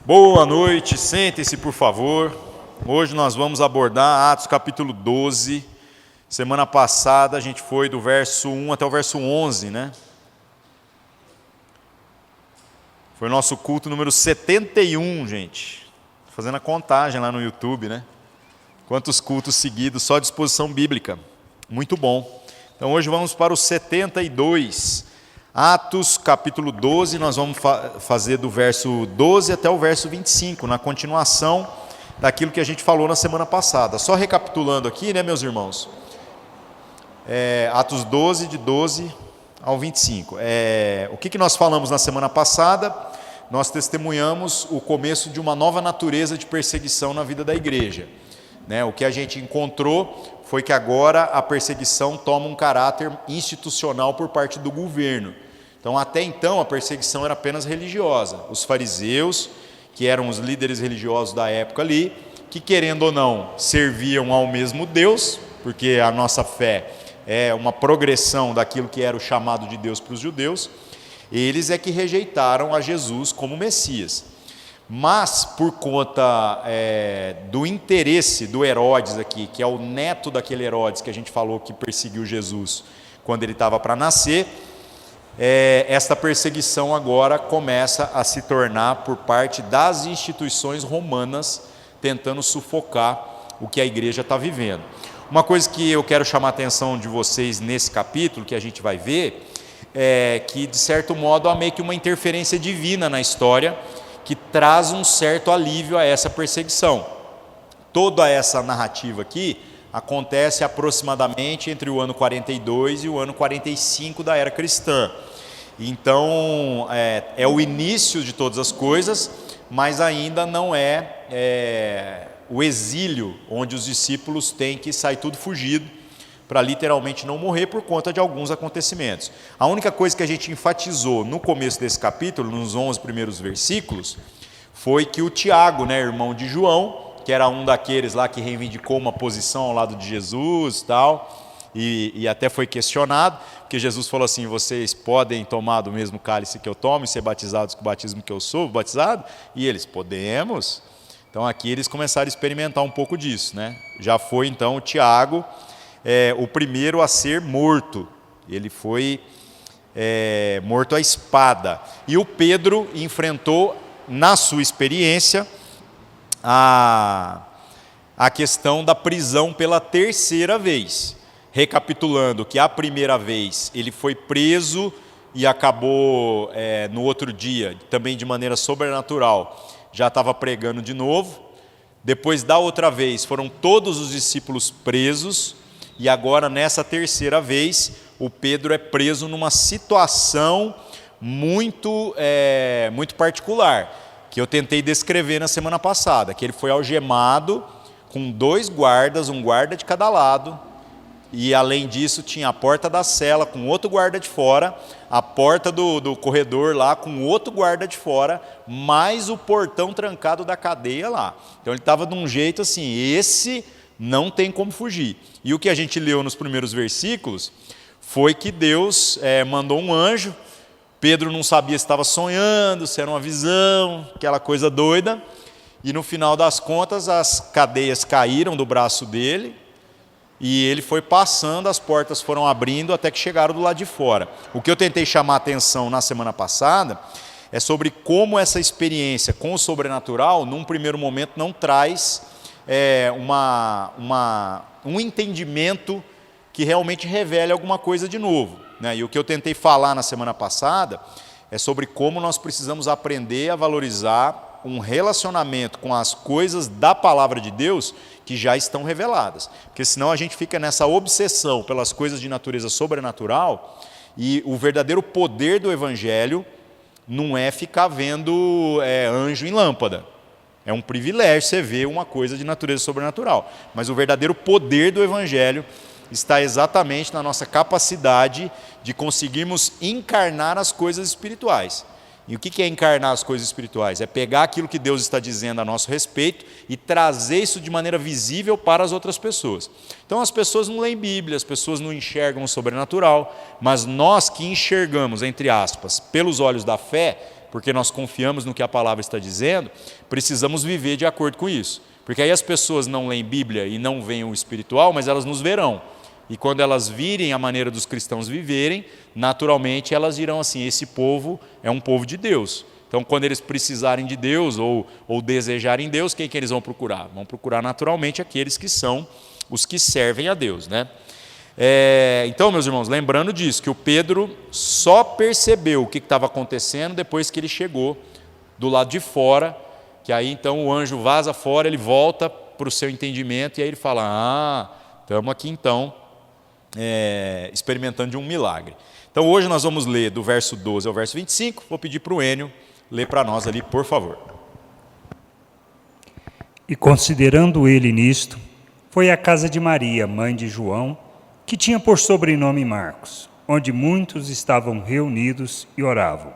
Boa noite, sentem-se por favor. Hoje nós vamos abordar Atos capítulo 12. Semana passada a gente foi do verso 1 até o verso 11, né? Foi o nosso culto número 71, gente. Fazendo a contagem lá no YouTube, né? Quantos cultos seguidos, só de exposição bíblica. Muito bom. Então hoje vamos para o 72. Atos capítulo 12, nós vamos fazer do verso 12 até o verso 25, na continuação daquilo que a gente falou na semana passada. Só recapitulando aqui, né, meus irmãos? Atos 12, de 12 ao 25. O que nós falamos na semana passada? Nós testemunhamos o começo de uma nova natureza de perseguição na vida da igreja. O que a gente encontrou foi que agora a perseguição toma um caráter institucional por parte do governo. Então, até então, a perseguição era apenas religiosa. Os fariseus, que eram os líderes religiosos da época ali, que querendo ou não, serviam ao mesmo Deus, porque a nossa fé é uma progressão daquilo que era o chamado de Deus para os judeus, eles é que rejeitaram a Jesus como Messias. Mas, por conta do interesse do Herodes aqui, que é o neto daquele Herodes que a gente falou que perseguiu Jesus quando ele estava para nascer, esta perseguição agora começa a se tornar por parte das instituições romanas, tentando sufocar o que a igreja está vivendo. Uma coisa que eu quero chamar a atenção de vocês nesse capítulo, que a gente vai ver, é que, de certo modo, há meio que uma interferência divina na história, que traz um certo alívio a essa perseguição. Toda essa narrativa aqui acontece aproximadamente entre o ano 42 e o ano 45 da era cristã. Então, é o início de todas as coisas, mas ainda não é o exílio, onde os discípulos têm que sair tudo fugido, para literalmente não morrer por conta de alguns acontecimentos. A única coisa que a gente enfatizou no começo desse capítulo, nos 11 primeiros versículos, foi que o Tiago, irmão de João, que era um daqueles lá que reivindicou uma posição ao lado de Jesus e até foi questionado, porque Jesus falou assim: vocês podem tomar do mesmo cálice que eu tomo e ser batizados com o batismo que eu sou batizado? E eles, podemos. Então aqui eles começaram a experimentar um pouco disso, né? Já foi então o Tiago, o primeiro a ser morto. Ele foi morto à espada. E o Pedro enfrentou, na sua experiência, a questão da prisão pela terceira vez. Recapitulando, que a primeira vez ele foi preso e acabou no outro dia, também de maneira sobrenatural, já estava pregando de novo. Depois da outra vez foram todos os discípulos presos, e agora nessa terceira vez o Pedro é preso numa situação muito particular, que eu tentei descrever na semana passada, que ele foi algemado com 2 guardas, um guarda de cada lado, e além disso tinha a porta da cela com outro guarda de fora, a porta do corredor lá com outro guarda de fora, mais o portão trancado da cadeia lá. Então ele estava de um jeito assim, esse não tem como fugir. E o que a gente leu nos primeiros versículos foi que Deus mandou um anjo. Pedro não sabia se estava sonhando, se era uma visão, aquela coisa doida, e no final das contas as cadeias caíram do braço dele, e ele foi passando, as portas foram abrindo até que chegaram do lado de fora. O que eu tentei chamar a atenção na semana passada é sobre como essa experiência com o sobrenatural, num primeiro momento, não traz um entendimento que realmente revele alguma coisa de novo. E o que eu tentei falar na semana passada é sobre como nós precisamos aprender a valorizar um relacionamento com as coisas da palavra de Deus que já estão reveladas. Porque senão a gente fica nessa obsessão pelas coisas de natureza sobrenatural, e o verdadeiro poder do Evangelho não é ficar vendo anjo em lâmpada. É um privilégio você ver uma coisa de natureza sobrenatural. Mas o verdadeiro poder do Evangelho está exatamente na nossa capacidade de conseguirmos encarnar as coisas espirituais. E o que é encarnar as coisas espirituais? É pegar aquilo que Deus está dizendo a nosso respeito e trazer isso de maneira visível para as outras pessoas. Então as pessoas não leem Bíblia, as pessoas não enxergam o sobrenatural, mas nós que enxergamos, entre aspas, pelos olhos da fé, porque nós confiamos no que a palavra está dizendo, precisamos viver de acordo com isso. Porque aí as pessoas não leem Bíblia e não veem o espiritual, mas elas nos verão. E quando elas virem a maneira dos cristãos viverem, naturalmente elas dirão assim: esse povo é um povo de Deus. Então, quando eles precisarem de Deus ou desejarem Deus, quem que eles vão procurar? Vão procurar naturalmente aqueles que são os que servem a Deus, né? Então, meus irmãos, lembrando disso, que o Pedro só percebeu o que estava acontecendo depois que ele chegou do lado de fora, que aí então o anjo vaza fora, ele volta para o seu entendimento e aí ele fala: estamos aqui então experimentando de um milagre. Então hoje nós vamos ler do verso 12 ao verso 25, vou pedir para o Enio ler para nós ali, por favor. E considerando ele nisto, foi à casa de Maria, mãe de João, que tinha por sobrenome Marcos, onde muitos estavam reunidos e oravam.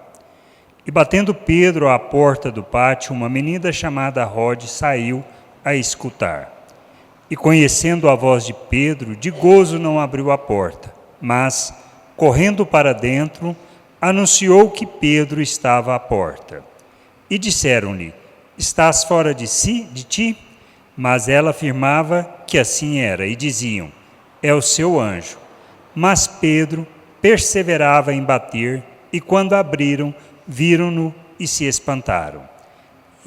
E batendo Pedro à porta do pátio, uma menina chamada Rode saiu a escutar. E conhecendo a voz de Pedro, de gozo não abriu a porta, mas, correndo para dentro, anunciou que Pedro estava à porta. E disseram-lhe: estás fora de ti? Mas ela afirmava que assim era, e diziam: é o seu anjo. Mas Pedro perseverava em bater, e quando abriram, viram-no e se espantaram.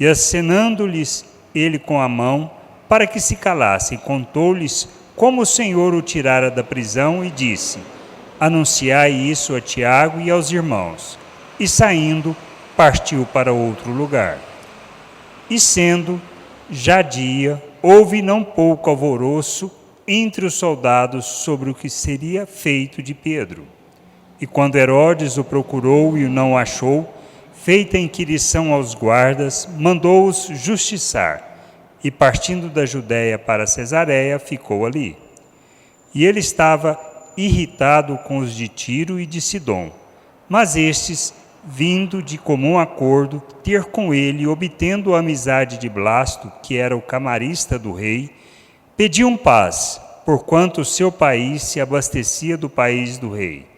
E acenando-lhes ele com a mão, para que se calassem, contou-lhes como o Senhor o tirara da prisão e disse: anunciai isso a Tiago e aos irmãos. E saindo, partiu para outro lugar. E sendo já dia, houve não pouco alvoroço entre os soldados sobre o que seria feito de Pedro. E quando Herodes o procurou e o não achou, feita a inquirição aos guardas, mandou-os justiçar, e partindo da Judéia para Cesareia, ficou ali. E ele estava irritado com os de Tiro e de Sidom, mas estes, vindo de comum acordo, ter com ele, obtendo a amizade de Blasto, que era o camarista do rei, pediam paz, porquanto o seu país se abastecia do país do rei.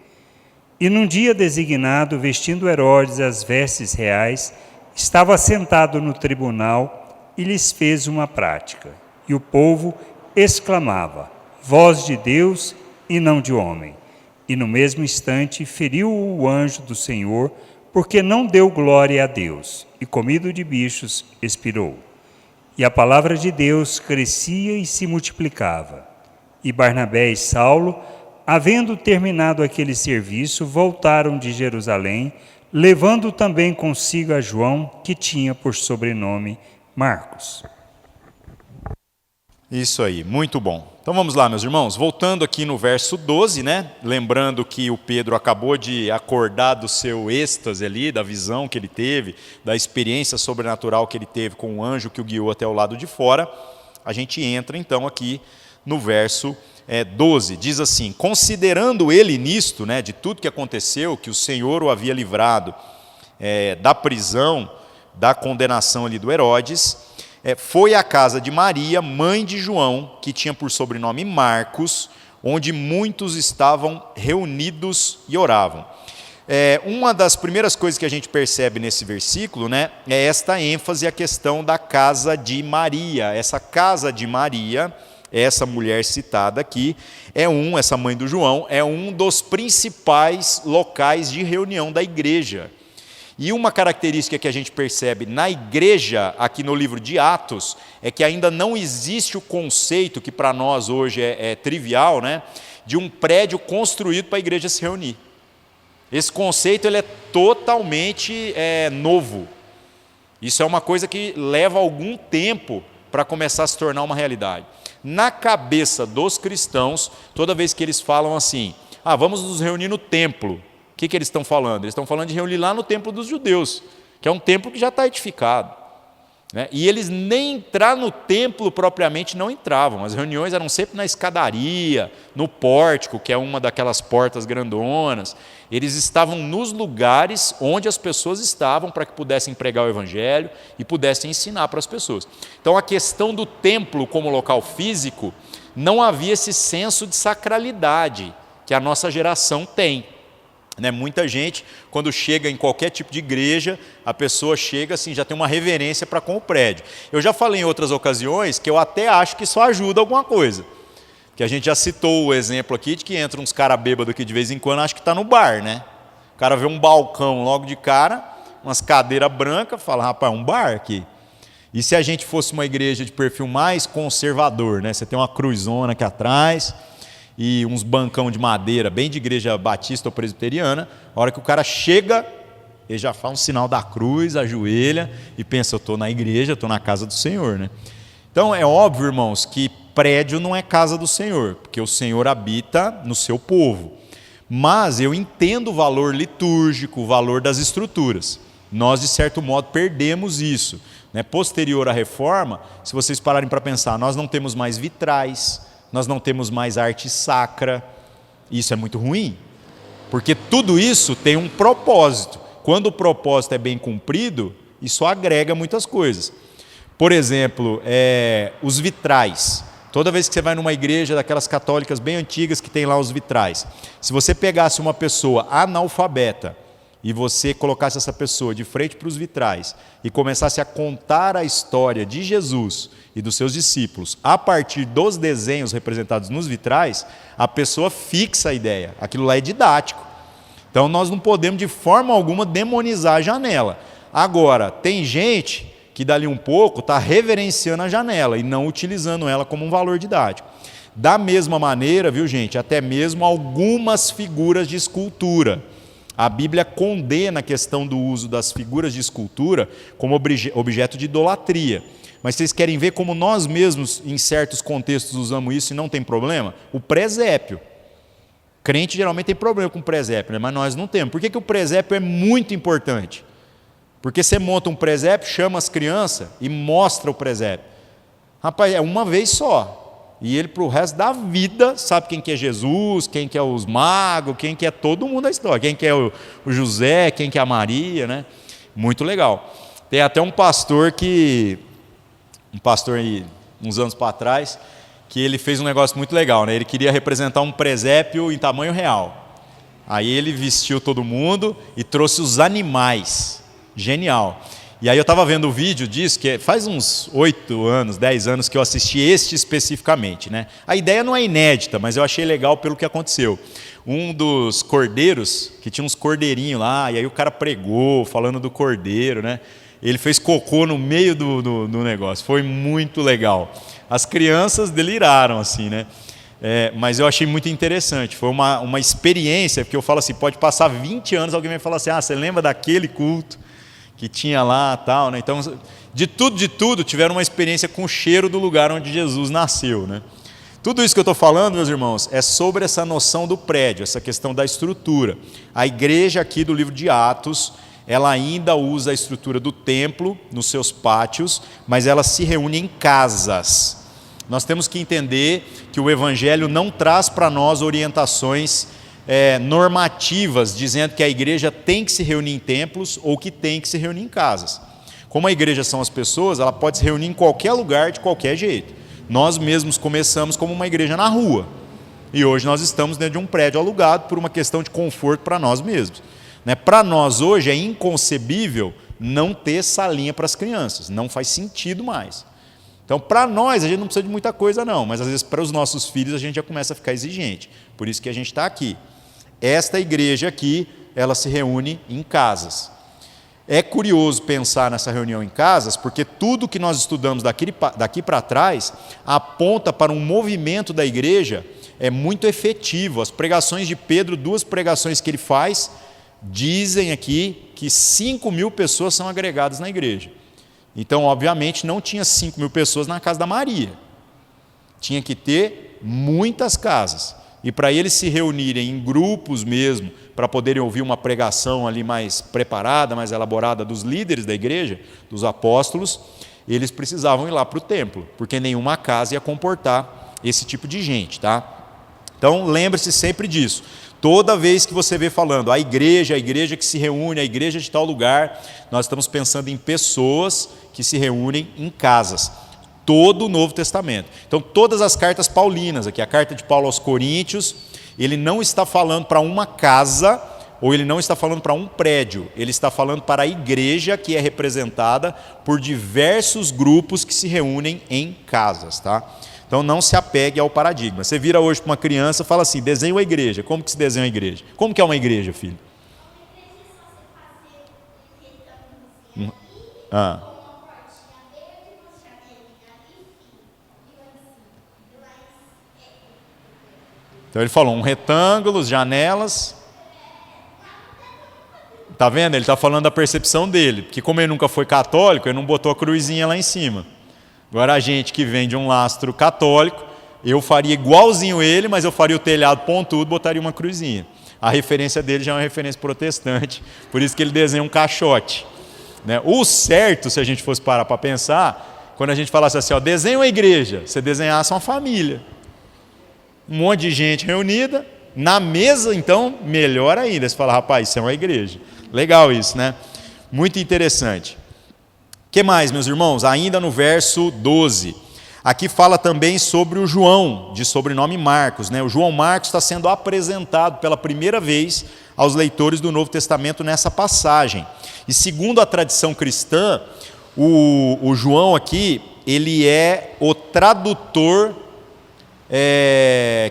E num dia designado, vestindo Herodes as vestes reais, estava sentado no tribunal e lhes fez uma prática. E o povo exclamava: voz de Deus e não de homem. E no mesmo instante feriu o anjo do Senhor, porque não deu glória a Deus, e comido de bichos expirou. E a palavra de Deus crescia e se multiplicava. E Barnabé e Saulo, havendo terminado aquele serviço, voltaram de Jerusalém, levando também consigo a João, que tinha por sobrenome Marcos. Isso aí, muito bom. Então vamos lá, meus irmãos, voltando aqui no verso 12, né? Lembrando que o Pedro acabou de acordar do seu êxtase ali, da visão que ele teve, da experiência sobrenatural que ele teve com o anjo que o guiou até o lado de fora. A gente entra então aqui no verso 12, diz assim: considerando ele nisto, né, de tudo que aconteceu, que o Senhor o havia livrado da prisão, da condenação ali do Herodes, foi à casa de Maria, mãe de João, que tinha por sobrenome Marcos, onde muitos estavam reunidos e oravam. Uma das primeiras coisas que a gente percebe nesse versículo, né, é esta ênfase à questão da casa de Maria. Essa casa de Maria, essa mulher citada aqui, essa mãe do João, é um dos principais locais de reunião da igreja. E uma característica que a gente percebe na igreja, aqui no livro de Atos, é que ainda não existe o conceito, que para nós hoje é trivial, né, de um prédio construído para a igreja se reunir. Esse conceito ele é totalmente novo. Isso é uma coisa que leva algum tempo para começar a se tornar uma realidade. Na cabeça dos cristãos, toda vez que eles falam assim: vamos nos reunir no templo, o que eles estão falando? Eles estão falando de reunir lá no templo dos judeus, que é um templo que já está edificado, né? E eles nem entrar no templo propriamente não entravam. As reuniões eram sempre na escadaria, no pórtico, que é uma daquelas portas grandonas. Eles estavam nos lugares onde as pessoas estavam para que pudessem pregar o evangelho e pudessem ensinar para as pessoas. Então a questão do templo como local físico, não havia esse senso de sacralidade que a nossa geração tem. Né? Muita gente, quando chega em qualquer tipo de igreja, a pessoa chega assim, já tem uma reverência para com o prédio. Eu já falei em outras ocasiões que eu até acho que isso ajuda alguma coisa. Que a gente já citou o exemplo aqui de que entra uns caras bêbados aqui de vez em quando, acho que está no bar, né? O cara vê um balcão logo de cara, umas cadeiras brancas, fala, rapaz, um bar aqui. E se a gente fosse uma igreja de perfil mais conservador, né? Você tem uma cruzona aqui atrás e uns bancão de madeira, bem de igreja batista ou presbiteriana, a hora que o cara chega, ele já faz um sinal da cruz, ajoelha e pensa, eu estou na igreja, estou na casa do Senhor, né? Então é óbvio, irmãos, que prédio não é casa do Senhor, porque o Senhor habita no seu povo. Mas eu entendo o valor litúrgico, o valor das estruturas. Nós, de certo modo, perdemos isso. Né? Posterior à reforma, se vocês pararem para pensar, nós não temos mais vitrais, nós não temos mais arte sacra. Isso é muito ruim, porque tudo isso tem um propósito. Quando o propósito é bem cumprido, isso agrega muitas coisas. Por exemplo, os vitrais. Toda vez que você vai numa igreja daquelas católicas bem antigas que tem lá os vitrais, se você pegasse uma pessoa analfabeta e você colocasse essa pessoa de frente para os vitrais e começasse a contar a história de Jesus e dos seus discípulos a partir dos desenhos representados nos vitrais, a pessoa fixa a ideia. Aquilo lá é didático. Então nós não podemos de forma alguma demonizar a janela. Agora, tem gente que dali um pouco está reverenciando a janela e não utilizando ela como um valor didático. Da mesma maneira, viu gente, até mesmo algumas figuras de escultura. A Bíblia condena a questão do uso das figuras de escultura como objeto de idolatria. Mas vocês querem ver como nós mesmos, em certos contextos, usamos isso e não tem problema? O presépio. Crente geralmente tem problema com o presépio, né? Mas nós não temos. Por que o presépio é muito importante? Porque você monta um presépio, chama as crianças e mostra o presépio. Rapaz, é uma vez só. E ele, para o resto da vida, sabe quem que é Jesus, quem que é os magos, quem que é todo mundo da história. Quem que é o José, quem que é a Maria, né? Muito legal. Tem até um pastor aí, uns anos para trás, que ele fez um negócio muito legal, né? Ele queria representar um presépio em tamanho real. Aí ele vestiu todo mundo e trouxe os animais. Genial. E aí eu estava vendo o vídeo disso, que faz uns 8 anos, 10 anos que eu assisti este especificamente, né? A ideia não é inédita, mas eu achei legal pelo que aconteceu. Um dos cordeiros, que tinha uns cordeirinhos lá, e aí o cara pregou, falando do cordeiro, né? Ele fez cocô no meio do negócio, foi muito legal. As crianças deliraram, assim, né? Mas eu achei muito interessante, foi uma experiência, porque eu falo assim, pode passar 20 anos, alguém vai falar assim, você lembra daquele culto que tinha lá tal, né? Então, de tudo, tiveram uma experiência com o cheiro do lugar onde Jesus nasceu, né? Tudo isso que eu estou falando, meus irmãos, é sobre essa noção do prédio, essa questão da estrutura. A igreja aqui do livro de Atos, ela ainda usa a estrutura do templo nos seus pátios, mas ela se reúne em casas. Nós temos que entender que o Evangelho não traz para nós orientações normativas, dizendo que a igreja tem que se reunir em templos ou que tem que se reunir em casas. Como a igreja são as pessoas, ela pode se reunir em qualquer lugar, de qualquer jeito. Nós mesmos começamos como uma igreja na rua, e hoje nós estamos dentro de um prédio alugado por uma questão de conforto para nós mesmos. Para nós hoje é inconcebível não ter salinha para as crianças, não faz sentido mais. Então, para nós, a gente não precisa de muita coisa não, mas às vezes para os nossos filhos a gente já começa a ficar exigente, por isso que a gente está aqui. Esta igreja aqui, ela se reúne em casas. É curioso pensar nessa reunião em casas, porque tudo que nós estudamos daqui para trás aponta para um movimento da igreja muito efetivo. As pregações de Pedro, 2 pregações que ele faz, dizem aqui que 5.000 pessoas são agregadas na igreja. Então, obviamente, não tinha 5.000 pessoas na casa da Maria. Tinha que ter muitas casas. E para eles se reunirem em grupos mesmo, para poderem ouvir uma pregação ali mais preparada, mais elaborada dos líderes da igreja, dos apóstolos, eles precisavam ir lá para o templo, porque nenhuma casa ia comportar esse tipo de gente, tá? Então, lembre-se sempre disso. Toda vez que você vê falando a igreja que se reúne, a igreja de tal lugar, nós estamos pensando em pessoas que se reúnem em casas. Todo o Novo Testamento. Então, todas as cartas paulinas, aqui a carta de Paulo aos Coríntios, ele não está falando para uma casa ou ele não está falando para um prédio, ele está falando para a igreja, que é representada por diversos grupos que se reúnem em casas, tá? Então não se apegue ao paradigma. Você vira hoje para uma criança e fala assim, desenha uma igreja. Como que se desenha uma igreja? Como que é uma igreja, filho? Então ele falou, um retângulo, janelas. Tá vendo? Ele está falando da percepção dele, porque como ele nunca foi católico, ele não botou a cruzinha lá em cima. Agora a gente que vem de um lastro católico, eu faria igualzinho ele, mas eu faria o telhado pontudo, botaria uma cruzinha. A referência dele já é uma referência protestante, por isso que ele desenha um caixote, né? O certo, se a gente fosse parar para pensar, quando a gente falasse assim, ó, desenha uma igreja, você desenhasse uma família. Um monte de gente reunida, na mesa, então, melhor ainda. Você fala, rapaz, isso é uma igreja. Legal isso, né? Muito interessante. O que mais, meus irmãos? Ainda no verso 12. Aqui fala também sobre o João, de sobrenome Marcos, né? O João Marcos está sendo apresentado pela primeira vez aos leitores do Novo Testamento nessa passagem. E segundo a tradição cristã, o João aqui, ele é o tradutor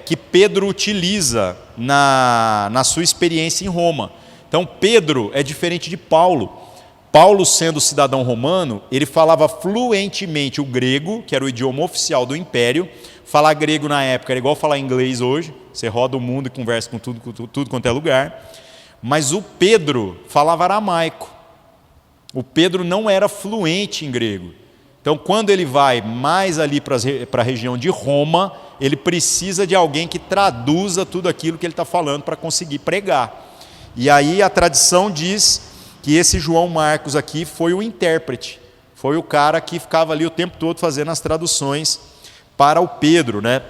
que Pedro utiliza na sua experiência em Roma. Então Pedro é diferente de Paulo. Paulo, sendo cidadão romano, ele falava fluentemente o grego, que era o idioma oficial do império. Falar grego na época era igual falar inglês hoje, você roda o mundo e conversa com tudo quanto é lugar. Mas o Pedro falava aramaico. O Pedro não era fluente em grego. Então, quando ele vai mais ali para a região de Roma, ele precisa de alguém que traduza tudo aquilo que ele está falando para conseguir pregar. E aí a tradição diz que esse João Marcos aqui foi o intérprete, foi o cara que ficava ali o tempo todo fazendo as traduções para o Pedro, né?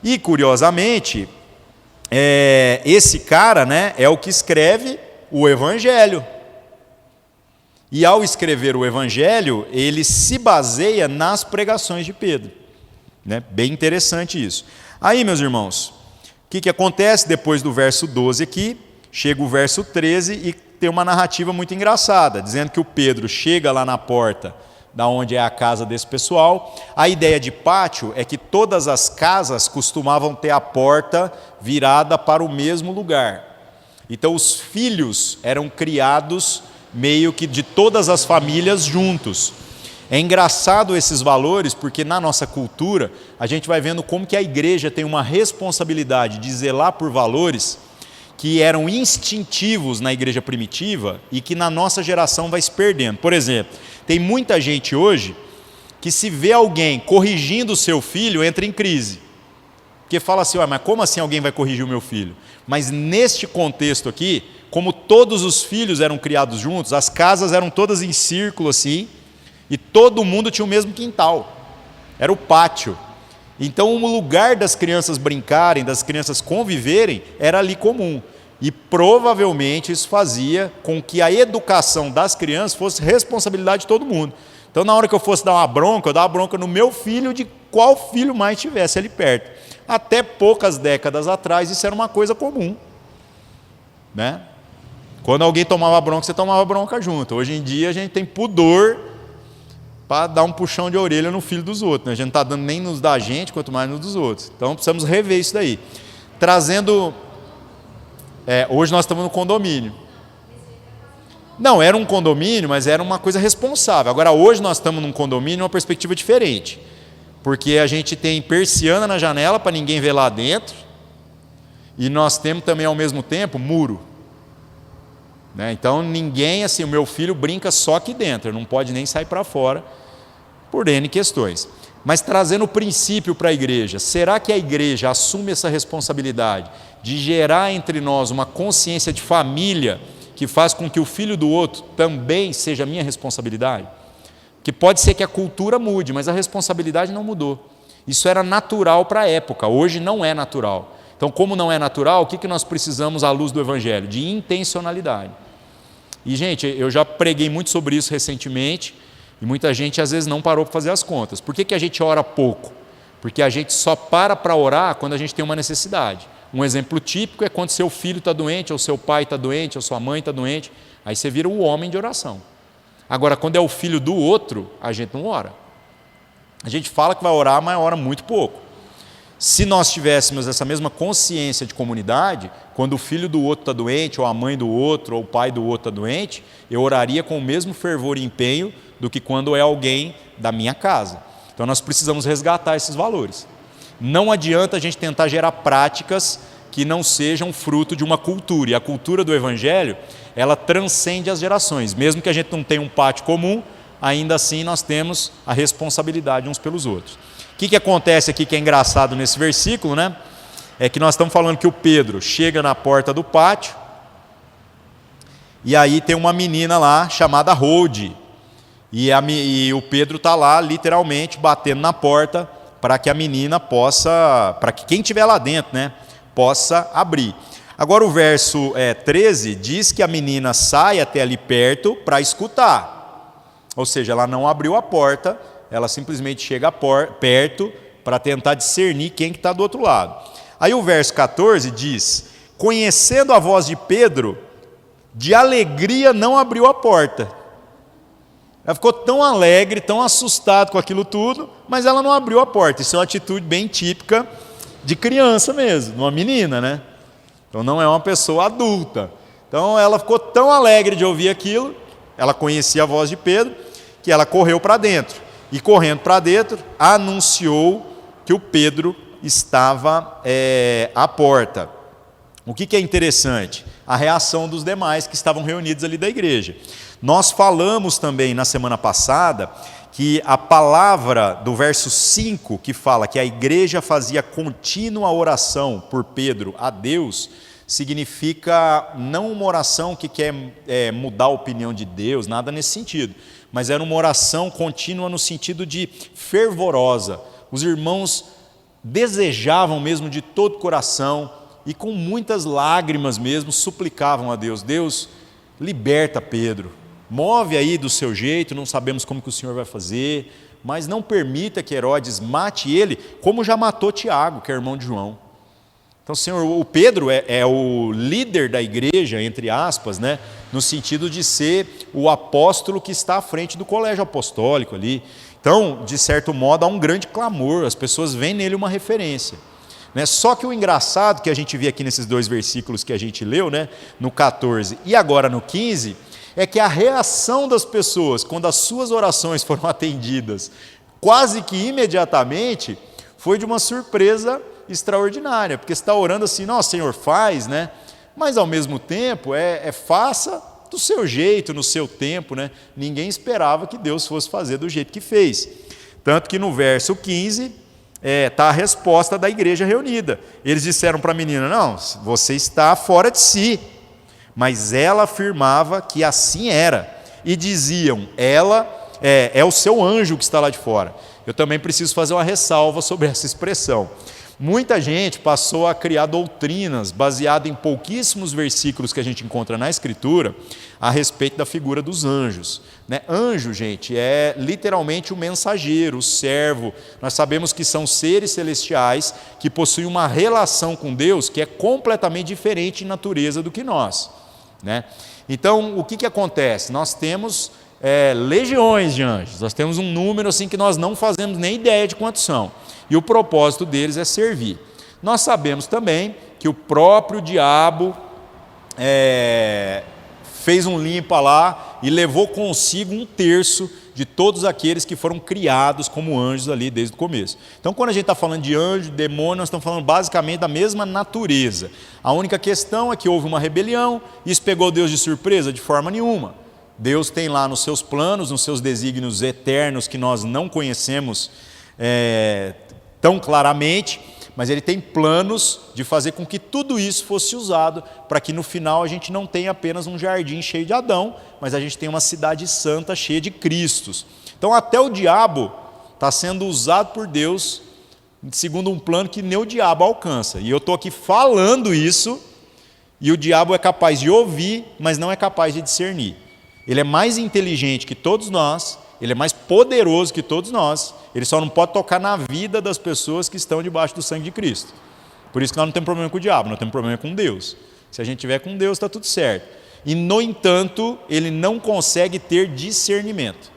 E, curiosamente, esse cara, né, é o que escreve o Evangelho. E ao escrever o Evangelho, ele se baseia nas pregações de Pedro, né? Bem interessante isso. Aí, meus irmãos, o que acontece depois do verso 12 aqui? Chega o verso 13 e tem uma narrativa muito engraçada, dizendo que o Pedro chega lá na porta da onde é a casa desse pessoal. A ideia de pátio é que todas as casas costumavam ter a porta virada para o mesmo lugar. Então os filhos eram criados meio que de todas as famílias juntos. É engraçado esses valores, porque na nossa cultura a gente vai vendo como que a igreja tem uma responsabilidade de zelar por valores que eram instintivos na igreja primitiva e que na nossa geração vai se perdendo. Por exemplo, tem muita gente hoje que se vê alguém corrigindo o seu filho, entra em crise. Porque fala assim, mas como assim alguém vai corrigir o meu filho? Mas neste contexto aqui, como todos os filhos eram criados juntos, as casas eram todas em círculo assim, e todo mundo tinha o mesmo quintal. Era o pátio. Então o lugar das crianças brincarem, das crianças conviverem, era ali comum. E provavelmente isso fazia com que a educação das crianças fosse responsabilidade de todo mundo. Então na hora que eu fosse dar uma bronca, eu dava bronca no meu filho, de qual filho mais tivesse ali perto. Até poucas décadas atrás isso era uma coisa comum, né? Quando alguém tomava bronca, você tomava bronca junto. Hoje em dia a gente tem pudor para dar um puxão de orelha no filho dos outros, né? A gente não está dando nem nos da gente, quanto mais nos dos outros. Então precisamos rever isso daí. Trazendo... hoje nós estamos no condomínio. Não, era um condomínio, mas era uma coisa responsável. Agora hoje nós estamos num condomínio, uma perspectiva diferente. Porque a gente tem persiana na janela para ninguém ver lá dentro. E nós temos também ao mesmo tempo muro. Né? Então ninguém, assim, o meu filho brinca só aqui dentro, não pode nem sair para fora, por N questões. Mas trazendo o princípio para a igreja, será que a igreja assume essa responsabilidade de gerar entre nós uma consciência de família que faz com que o filho do outro também seja minha responsabilidade? Que pode ser que a cultura mude, mas a responsabilidade não mudou. Isso era natural para a época, hoje não é natural. Então, como não é natural, o que nós precisamos à luz do Evangelho? De intencionalidade. E, gente, eu já preguei muito sobre isso recentemente, e muita gente às vezes não parou para fazer as contas. Por que a gente ora pouco? Porque a gente só para orar quando a gente tem uma necessidade. Um exemplo típico é quando seu filho está doente, ou seu pai está doente, ou sua mãe está doente, aí você vira o homem de oração. Agora, quando é o filho do outro, a gente não ora. A gente fala que vai orar, mas ora muito pouco. Se nós tivéssemos essa mesma consciência de comunidade, quando o filho do outro está doente, ou a mãe do outro, ou o pai do outro está doente, eu oraria com o mesmo fervor e empenho do que quando é alguém da minha casa. Então nós precisamos resgatar esses valores. Não adianta a gente tentar gerar práticas que não sejam fruto de uma cultura. E a cultura do Evangelho, ela transcende as gerações. Mesmo que a gente não tenha um pátio comum, ainda assim nós temos a responsabilidade uns pelos outros. O que acontece aqui que é engraçado nesse versículo, né? É que nós estamos falando que o Pedro chega na porta do pátio e aí tem uma menina lá chamada Rode. E o Pedro está lá literalmente batendo na porta para que a menina possa, para que quem estiver lá dentro, né, possa abrir. Agora o verso 13 diz que a menina sai até ali perto para escutar. Ou seja, ela não abriu a porta, ela simplesmente chega perto para tentar discernir quem que está do outro lado. Aí o verso 14 diz, conhecendo a voz de Pedro, de alegria não abriu a porta. Ela ficou tão alegre, tão assustada com aquilo tudo, mas ela não abriu a porta. Isso é uma atitude bem típica de criança mesmo, de uma menina, né? Então não é uma pessoa adulta. Então ela ficou tão alegre de ouvir aquilo, ela conhecia a voz de Pedro, que ela correu para dentro. E correndo para dentro, anunciou que o Pedro estava à porta. O que é interessante? A reação dos demais que estavam reunidos ali da igreja. Nós falamos também na semana passada que a palavra do verso 5, que fala que a igreja fazia contínua oração por Pedro a Deus, significa não uma oração que quer mudar a opinião de Deus, nada nesse sentido, mas era uma oração contínua no sentido de fervorosa. Os irmãos desejavam mesmo de todo o coração e com muitas lágrimas mesmo suplicavam a Deus, Deus, liberta Pedro, move aí do seu jeito, não sabemos como que o Senhor vai fazer, mas não permita que Herodes mate ele, como já matou Tiago, que é irmão de João. Então, Senhor, o Pedro é o líder da igreja, entre aspas, né, no sentido de ser o apóstolo que está à frente do colégio apostólico ali. Então, de certo modo, há um grande clamor, as pessoas veem nele uma referência. Né? Só que o engraçado que a gente vê aqui nesses dois versículos que a gente leu, né, no 14 e agora no 15, é que a reação das pessoas, quando as suas orações foram atendidas, quase que imediatamente, foi de uma surpresa extraordinária, porque você está orando assim, nossa, Senhor, faz, né? Mas ao mesmo tempo, faça do seu jeito, no seu tempo, né? Ninguém esperava que Deus fosse fazer do jeito que fez. Tanto que no verso 15, está a resposta da igreja reunida. Eles disseram para a menina, não, você está fora de si. Mas ela afirmava que assim era. E diziam, ela é o seu anjo que está lá de fora. Eu também preciso fazer uma ressalva sobre essa expressão. Muita gente passou a criar doutrinas baseadas em pouquíssimos versículos que a gente encontra na Escritura a respeito da figura dos anjos. Né? Anjo, gente, é literalmente o mensageiro, o servo. Nós sabemos que são seres celestiais que possuem uma relação com Deus que é completamente diferente em natureza do que nós. Né? Então, o que acontece? Nós temos legiões de anjos, nós temos um número assim que nós não fazemos nem ideia de quantos são. E o propósito deles é servir. Nós sabemos também que o próprio diabo fez um limpa lá e levou consigo 1/3 de todos aqueles que foram criados como anjos ali desde o começo. Então, quando a gente está falando de anjo, demônio, nós estamos falando basicamente da mesma natureza. A única questão é que houve uma rebelião, isso pegou Deus de surpresa? De forma nenhuma. Deus tem lá nos seus planos, nos seus desígnios eternos que nós não conhecemos tão claramente, mas Ele tem planos de fazer com que tudo isso fosse usado para que no final a gente não tenha apenas um jardim cheio de Adão, mas a gente tenha uma cidade santa cheia de Cristos. Então até o diabo está sendo usado por Deus segundo um plano que nem o diabo alcança. E eu estou aqui falando isso e o diabo é capaz de ouvir, mas não é capaz de discernir. Ele é mais inteligente que todos nós, ele é mais poderoso que todos nós, ele só não pode tocar na vida das pessoas que estão debaixo do sangue de Cristo. Por isso que nós não temos problema com o diabo, nós temos problema com Deus. Se a gente tiver com Deus, está tudo certo. E, no entanto, ele não consegue ter discernimento.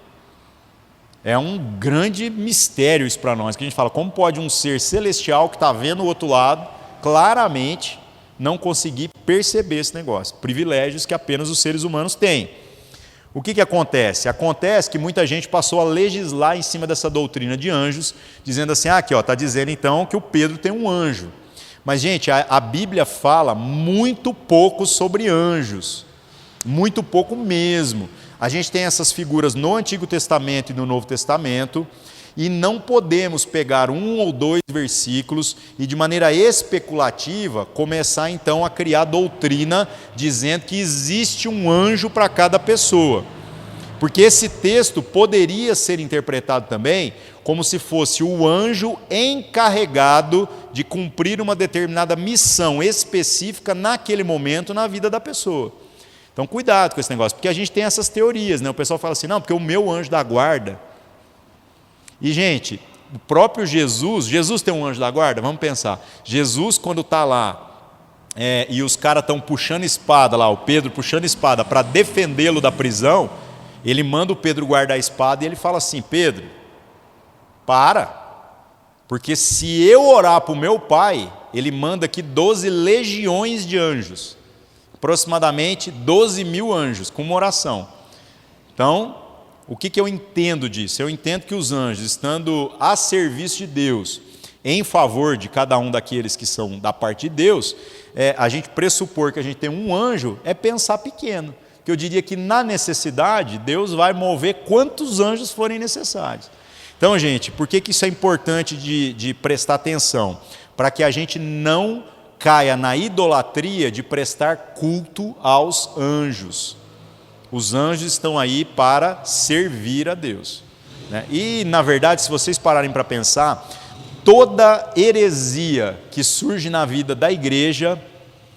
É um grande mistério isso para nós, que a gente fala, como pode um ser celestial que está vendo o outro lado, claramente, não conseguir perceber esse negócio? Privilégios que apenas os seres humanos têm. O que acontece? Acontece que muita gente passou a legislar em cima dessa doutrina de anjos, dizendo assim, aqui está dizendo então que o Pedro tem um anjo. Mas, gente, a Bíblia fala muito pouco sobre anjos, muito pouco mesmo. A gente tem essas figuras no Antigo Testamento e no Novo Testamento, e não podemos pegar um ou dois versículos e, de maneira especulativa, começar então a criar doutrina dizendo que existe um anjo para cada pessoa. Porque esse texto poderia ser interpretado também como se fosse o anjo encarregado de cumprir uma determinada missão específica naquele momento na vida da pessoa. Então, cuidado com esse negócio, porque a gente tem essas teorias, né? O pessoal fala assim, não, porque o meu anjo da guarda. E, gente, o próprio Jesus tem um anjo da guarda? Vamos pensar. Jesus, quando está lá, e os caras estão puxando espada lá, o Pedro puxando espada para defendê-lo da prisão, ele manda o Pedro guardar a espada e ele fala assim, Pedro, porque se eu orar para o meu pai, ele manda aqui 12 legiões de anjos, aproximadamente 12.000 anjos, com uma oração. Então, o que eu entendo disso? Eu entendo que os anjos, estando a serviço de Deus, em favor de cada um daqueles que são da parte de Deus, a gente pressupor que a gente tem um anjo é pensar pequeno. Que eu diria que na necessidade, Deus vai mover quantos anjos forem necessários. Então, gente, por que isso é importante de prestar atenção? Para que a gente não caia na idolatria de prestar culto aos anjos. Os anjos estão aí para servir a Deus, né? E, na verdade, se vocês pararem para pensar, toda heresia que surge na vida da igreja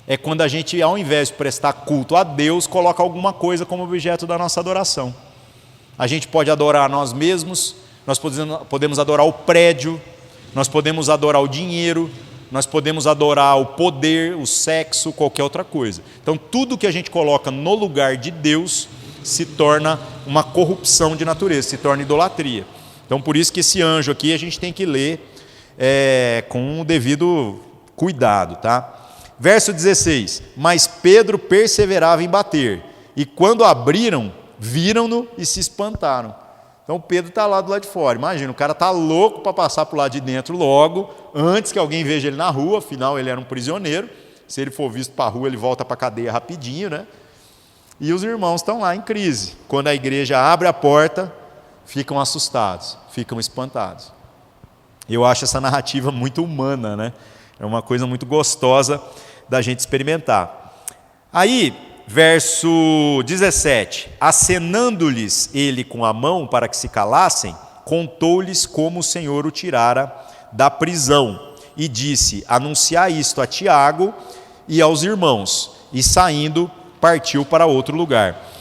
é quando a gente, ao invés de prestar culto a Deus, coloca alguma coisa como objeto da nossa adoração. A gente pode adorar a nós mesmos, nós podemos adorar o prédio, nós podemos adorar o dinheiro, nós podemos adorar o poder, o sexo, qualquer outra coisa. Então, tudo que a gente coloca no lugar de Deus se torna uma corrupção de natureza, se torna idolatria. Então, por isso que esse anjo aqui a gente tem que ler com o devido cuidado, tá? Verso 16, mas Pedro perseverava em bater, e quando abriram, viram-no e se espantaram. Então Pedro está lá do lado de fora, imagina, o cara está louco para passar para o lado de dentro logo, antes que alguém veja ele na rua, afinal ele era um prisioneiro, se ele for visto para a rua ele volta para a cadeia rapidinho, né? E os irmãos estão lá em crise, quando a igreja abre a porta, ficam assustados, ficam espantados. Eu acho essa narrativa muito humana, né? É uma coisa muito gostosa da gente experimentar. Aí, verso 17, acenando-lhes ele com a mão para que se calassem, contou-lhes como o Senhor o tirara da prisão, e disse, anunciai isto a Tiago e aos irmãos, e saindo, partiu para outro lugar.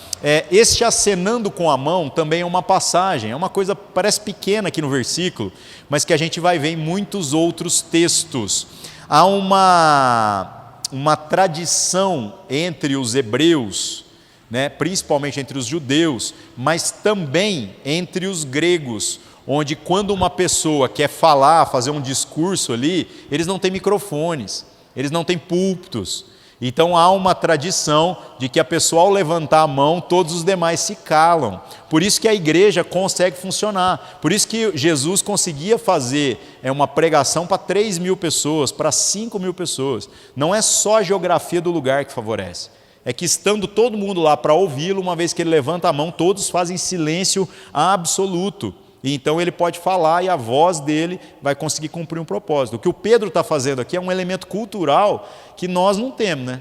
Este acenando com a mão também é uma passagem, é uma coisa, parece pequena aqui no versículo, mas que a gente vai ver em muitos outros textos. Há uma tradição entre os hebreus, né, principalmente entre os judeus, mas também entre os gregos, onde quando uma pessoa quer falar, fazer um discurso ali, eles não têm microfones, eles não têm púlpitos. Então há uma tradição de que a pessoa, ao levantar a mão, todos os demais se calam. Por isso que a igreja consegue funcionar. Por isso que Jesus conseguia fazer uma pregação para 3.000 pessoas, para 5.000 pessoas. Não é só a geografia do lugar que favorece. É que estando todo mundo lá para ouvi-lo, uma vez que ele levanta a mão, todos fazem silêncio absoluto. E então ele pode falar e a voz dele vai conseguir cumprir um propósito. O que o Pedro está fazendo aqui é um elemento cultural que nós não temos, né?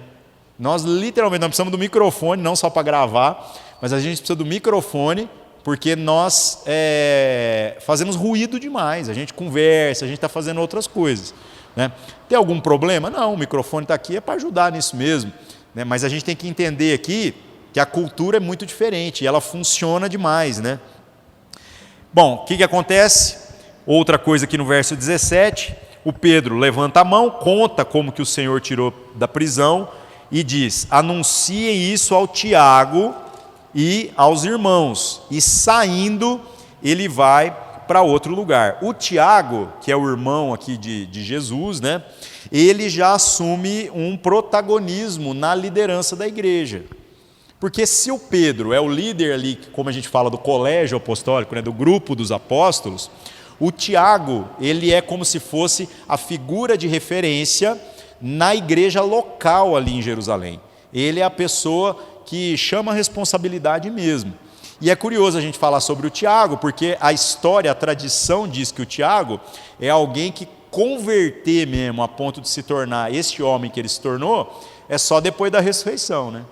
Nós literalmente não precisamos do microfone, não só para gravar, mas a gente precisa do microfone porque nós fazemos ruído demais, a gente conversa, a gente está fazendo outras coisas, né? Tem algum problema? Não, o microfone está aqui para ajudar nisso mesmo, né? Mas a gente tem que entender aqui que a cultura é muito diferente e ela funciona demais, né? Bom, o que acontece? Outra coisa aqui no verso 17, o Pedro levanta a mão, conta como que o Senhor tirou da prisão e diz: anunciem isso ao Tiago e aos irmãos. E saindo, ele vai para outro lugar. O Tiago, que é o irmão aqui de Jesus, né, ele já assume um protagonismo na liderança da igreja. Porque se o Pedro é o líder ali, como a gente fala do colégio apostólico, né, do grupo dos apóstolos, o Tiago, ele é como se fosse a figura de referência na igreja local ali em Jerusalém. Ele é a pessoa que chama a responsabilidade mesmo. E é curioso a gente falar sobre o Tiago, porque a história, a tradição diz que o Tiago é alguém que converter mesmo a ponto de se tornar esse homem que ele se tornou, é só depois da ressurreição, né?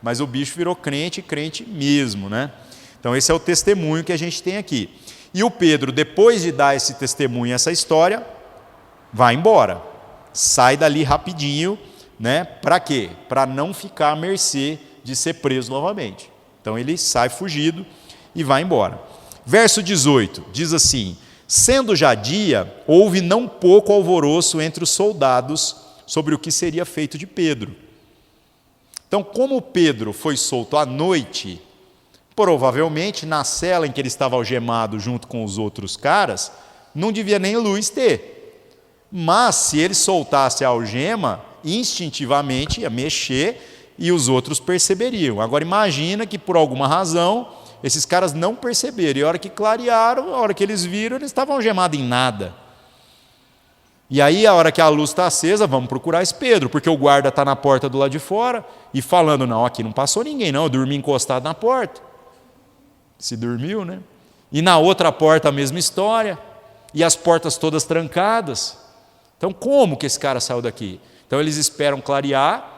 Mas o bicho virou crente, crente mesmo, né? Então esse é o testemunho que a gente tem aqui. E o Pedro, depois de dar esse testemunho, essa história, vai embora. Sai dali rapidinho, né? Para quê? Para não ficar à mercê de ser preso novamente. Então ele sai fugido e vai embora. Verso 18, diz assim: sendo já dia, houve não pouco alvoroço entre os soldados sobre o que seria feito de Pedro. Então, como Pedro foi solto à noite, provavelmente na cela em que ele estava algemado junto com os outros caras, não devia nem luz ter. Mas se ele soltasse a algema, instintivamente ia mexer e os outros perceberiam. Agora imagina que por alguma razão esses caras não perceberam. E a hora que clarearam, a hora que eles viram, eles estavam algemados em nada. E aí, a hora que a luz está acesa, vamos procurar esse Pedro, porque o guarda está na porta do lado de fora e falando: não, aqui não passou ninguém, não, eu dormi encostado na porta. Se dormiu, né? E na outra porta a mesma história, e as portas todas trancadas. Então, como que esse cara saiu daqui? Então, eles esperam clarear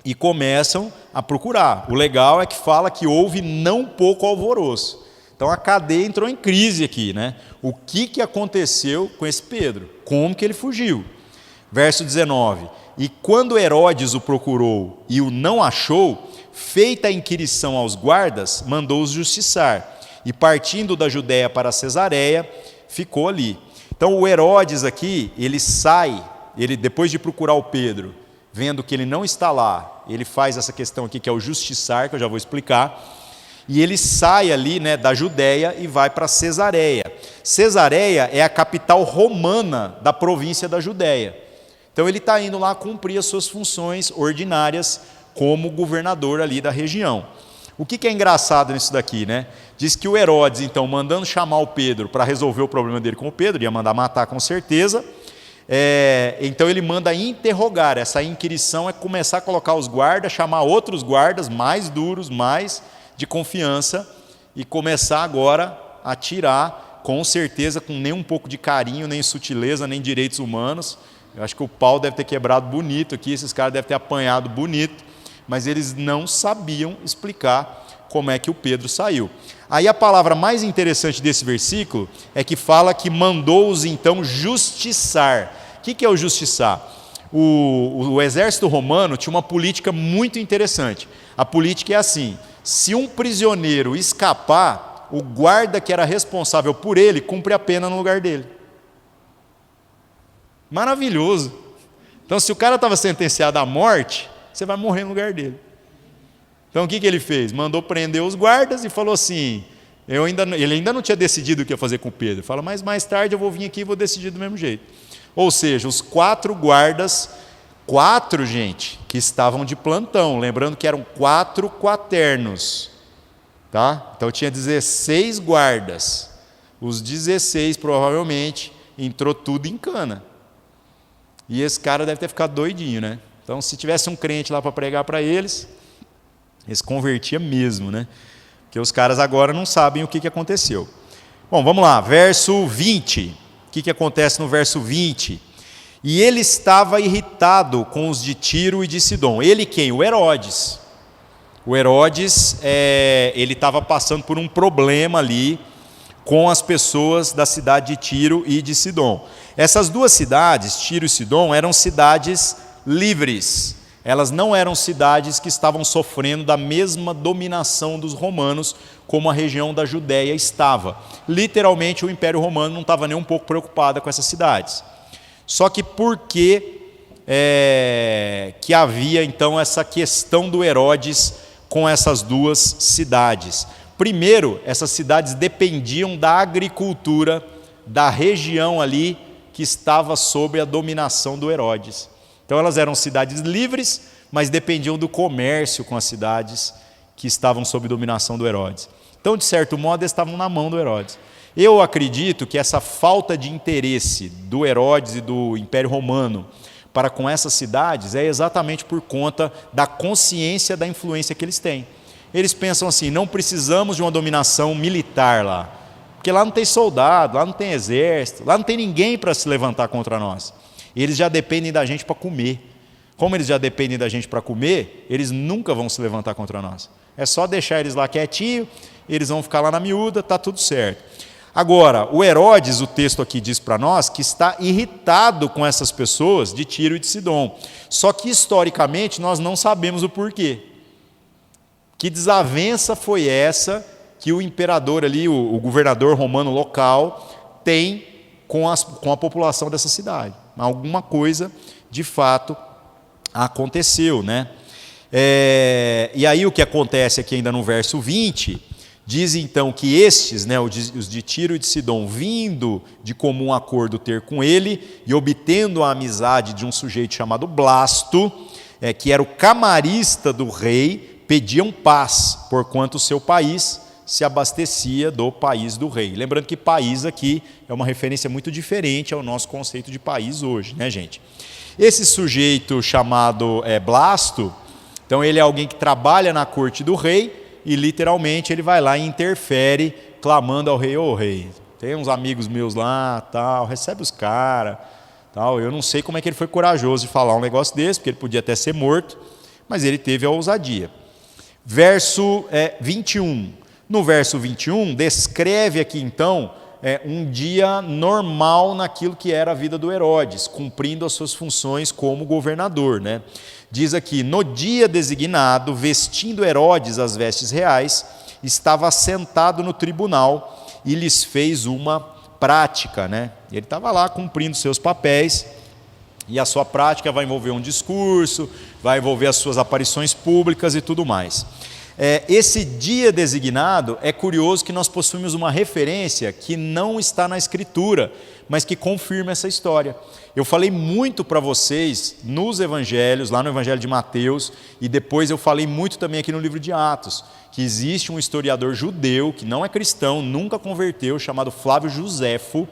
e começam a procurar. O legal é que fala que houve não pouco alvoroço. Então a cadeia entrou em crise aqui, né? O que aconteceu com esse Pedro? Como que ele fugiu? Verso 19: e quando Herodes o procurou e o não achou, feita a inquirição aos guardas, mandou-os justiçar, e partindo da Judéia para Cesareia, ficou ali. Então o Herodes aqui, ele sai, ele depois de procurar o Pedro, vendo que ele não está lá, ele faz essa questão aqui que é o justiçar, que eu já vou explicar. E ele sai ali, né, da Judéia e vai para Cesareia. Cesareia é a capital romana da província da Judéia. Então ele está indo lá cumprir as suas funções ordinárias como governador ali da região. O que é engraçado nisso daqui, né? Diz que o Herodes, então, mandando chamar o Pedro para resolver o problema dele com o Pedro, ia mandar matar com certeza. Então ele manda interrogar. Essa inquirição é começar a colocar os guardas, chamar outros guardas mais duros, mais de confiança, e começar agora a tirar, com certeza, com nem um pouco de carinho, nem sutileza, nem direitos humanos. Eu acho que o pau deve ter quebrado bonito aqui, esses caras devem ter apanhado bonito, mas eles não sabiam explicar como é que o Pedro saiu. Aí a palavra mais interessante desse versículo é que fala que mandou-os então justiçar. O que é o justiçar? O exército romano tinha uma política muito interessante. A política é assim: se um prisioneiro escapar, o guarda que era responsável por ele cumpre a pena no lugar dele. Maravilhoso. Então, se o cara estava sentenciado à morte, você vai morrer no lugar dele. Então, o que ele fez? Mandou prender os guardas e falou assim: ele ainda não tinha decidido o que ia fazer com o Pedro. Fala: mas mais tarde eu vou vir aqui e vou decidir do mesmo jeito. Ou seja, os 4 guardas, 4, gente, que estavam de plantão, lembrando que eram 4 quaternos, tá? Então tinha 16 guardas, os 16 provavelmente entrou tudo em cana, e esse cara deve ter ficado doidinho, né? Então se tivesse um crente lá para pregar para eles convertia mesmo, né? Porque os caras agora não sabem o que aconteceu. Bom, vamos lá, verso 20, o que acontece no verso 20? E ele estava irritado com os de Tiro e de Sidom. Ele quem? O Herodes. O Herodes, ele estava passando por um problema ali com as pessoas da cidade de Tiro e de Sidom. Essas 2 cidades, Tiro e Sidom, eram cidades livres. Elas não eram cidades que estavam sofrendo da mesma dominação dos romanos como a região da Judéia estava. Literalmente, o Império Romano não estava nem um pouco preocupado com essas cidades. Só que por que havia então essa questão do Herodes com essas duas cidades? Primeiro, essas cidades dependiam da agricultura da região ali que estava sob a dominação do Herodes. Então elas eram cidades livres, mas dependiam do comércio com as cidades que estavam sob dominação do Herodes. Então, de certo modo, eles estavam na mão do Herodes. Eu acredito que essa falta de interesse do Herodes e do Império Romano para com essas cidades é exatamente por conta da consciência da influência que eles têm. Eles pensam assim, não precisamos de uma dominação militar lá, porque lá não tem soldado, lá não tem exército, lá não tem ninguém para se levantar contra nós. Eles já dependem da gente para comer. Como eles já dependem da gente para comer, eles nunca vão se levantar contra nós. É só deixar eles lá quietinho, eles vão ficar lá na miúda, está tudo certo. Agora, o Herodes, o texto aqui diz para nós, que está irritado com essas pessoas de Tiro e de Sidom. Só que, historicamente, nós não sabemos o porquê. Que desavença foi essa que o imperador ali, o governador romano local, tem com a população dessa cidade? Alguma coisa, de fato, aconteceu, né? E aí o que acontece aqui ainda no verso 20, diz então que estes, né, os de Tiro e de Sidom, vindo de comum acordo ter com ele e obtendo a amizade de um sujeito chamado Blasto, que era o camarista do rei, pediam paz, porquanto o seu país se abastecia do país do rei. Lembrando que país aqui é uma referência muito diferente ao nosso conceito de país hoje, né, gente? Esse sujeito chamado Blasto, então ele é alguém que trabalha na corte do rei e literalmente ele vai lá e interfere, clamando ao rei, ô rei, tem uns amigos meus lá, tal, recebe os caras, tal. Eu não sei como é que ele foi corajoso de falar um negócio desse, porque ele podia até ser morto, mas ele teve a ousadia. Verso 21. No verso 21, descreve aqui então um dia normal naquilo que era a vida do Herodes, cumprindo as suas funções como governador, né? Diz aqui, no dia designado, vestindo Herodes as vestes reais, estava sentado no tribunal e lhes fez uma prática, né? Ele estava lá cumprindo seus papéis e a sua prática vai envolver um discurso, vai envolver as suas aparições públicas e tudo mais. Esse dia designado, é curioso que nós possuímos uma referência que não está na Escritura, mas que confirma essa história. Eu falei muito para vocês nos evangelhos, lá no Evangelho de Mateus, e depois eu falei muito também aqui no livro de Atos, que existe um historiador judeu, que não é cristão, nunca converteu, chamado Flávio Joséfo.